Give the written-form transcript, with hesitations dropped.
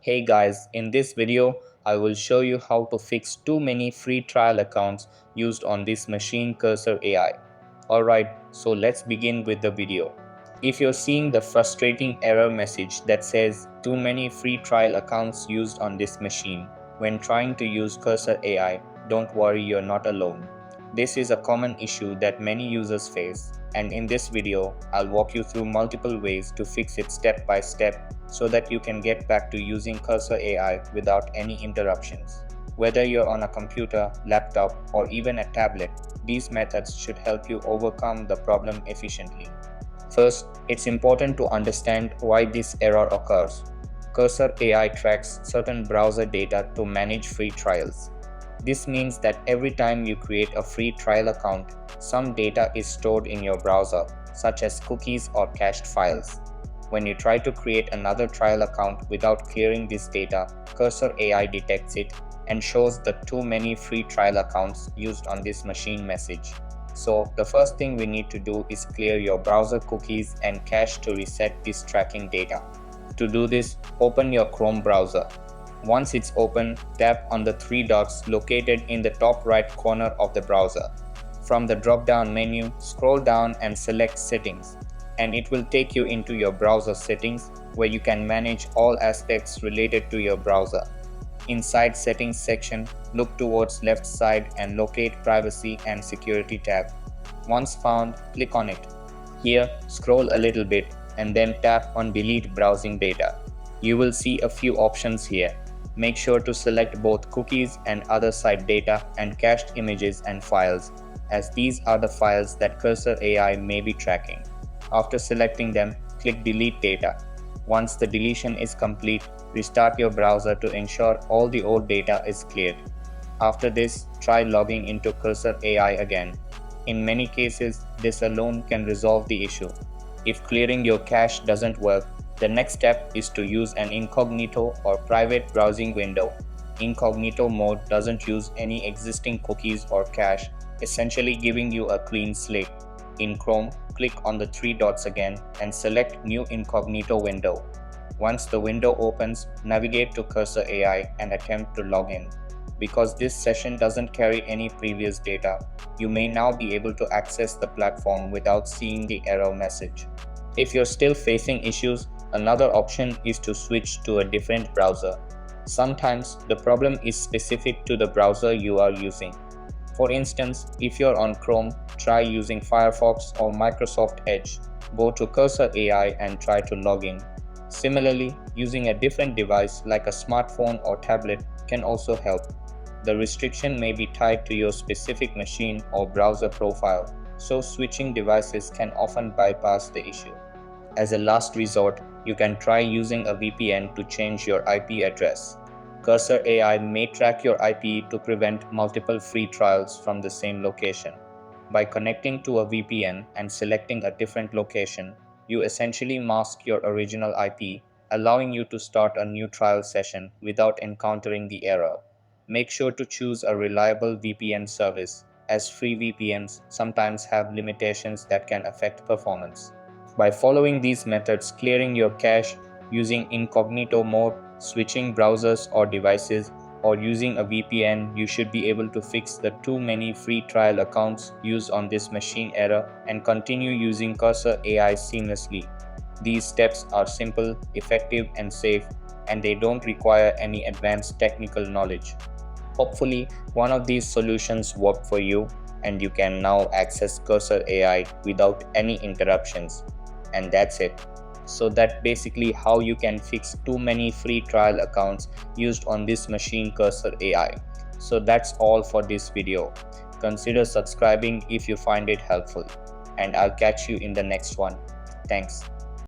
Hey guys, in this video, I will show you how to fix too many free trial accounts used on this machine cursor AI. Alright, so let's begin with the video. If you're seeing the frustrating error message that says too many free trial accounts used on this machine when trying to use cursor AI, don't worry, you're not alone. This is a common issue that many users face, and in this video, I'll walk you through multiple ways to fix it step by step so that you can get back to using Cursor AI without any interruptions. Whether you're on a computer, laptop, or even a tablet, these methods should help you overcome the problem efficiently. First, it's important to understand why this error occurs. Cursor AI tracks certain browser data to manage free trials. This means that every time you create a free trial account, some data is stored in your browser, such as cookies or cached files. When you try to create another trial account without clearing this data, Cursor AI detects it and shows the too many free trial accounts used on this machine message. So, the first thing we need to do is clear your browser cookies and cache to reset this tracking data. To do this, open your Chrome browser. Once it's open, tap on the three dots located in the top right corner of the browser. From the drop-down menu, scroll down and select Settings, and it will take you into your browser settings where you can manage all aspects related to your browser. Inside Settings section, look towards left side and locate Privacy and Security tab. Once found, click on it. Here, scroll a little bit and then tap on Delete Browsing Data. You will see a few options here. Make sure to select both cookies and other site data and cached images and files, as these are the files that Cursor AI may be tracking. After selecting them, click Delete Data. Once the deletion is complete, restart your browser to ensure all the old data is cleared. After this, try logging into Cursor AI again. In many cases, this alone can resolve the issue. If clearing your cache doesn't work, the next step is to use an incognito or private browsing window. Incognito mode doesn't use any existing cookies or cache, essentially giving you a clean slate. In Chrome, click on the three dots again and select New Incognito Window. Once the window opens, navigate to Cursor AI and attempt to log in. Because this session doesn't carry any previous data, you may now be able to access the platform without seeing the error message. If you're still facing issues, another option is to switch to a different browser. Sometimes the problem is specific to the browser you are using. For instance, if you're on Chrome, try using Firefox or Microsoft Edge. Go to Cursor AI and try to log in. Similarly, using a different device like a smartphone or tablet can also help. The restriction may be tied to your specific machine or browser profile, so switching devices can often bypass the issue. As a last resort, you can try using a VPN to change your IP address. Cursor AI may track your IP to prevent multiple free trials from the same location. By connecting to a VPN and selecting a different location, you essentially mask your original IP, allowing you to start a new trial session without encountering the error. Make sure to choose a reliable VPN service, as free VPNs sometimes have limitations that can affect performance. By following these methods, clearing your cache, using incognito mode, switching browsers or devices, or using a VPN, you should be able to fix the too many free trial accounts used on this machine error and continue using Cursor AI seamlessly. These steps are simple, effective, and safe, and they don't require any advanced technical knowledge. Hopefully, one of these solutions worked for you, and you can now access Cursor AI without any interruptions. And that's it. So that's basically how you can fix too many free trial accounts used on this machine Cursor AI. So that's all for this video. Consider subscribing if you find it helpful, and I'll catch you in the next one. Thanks.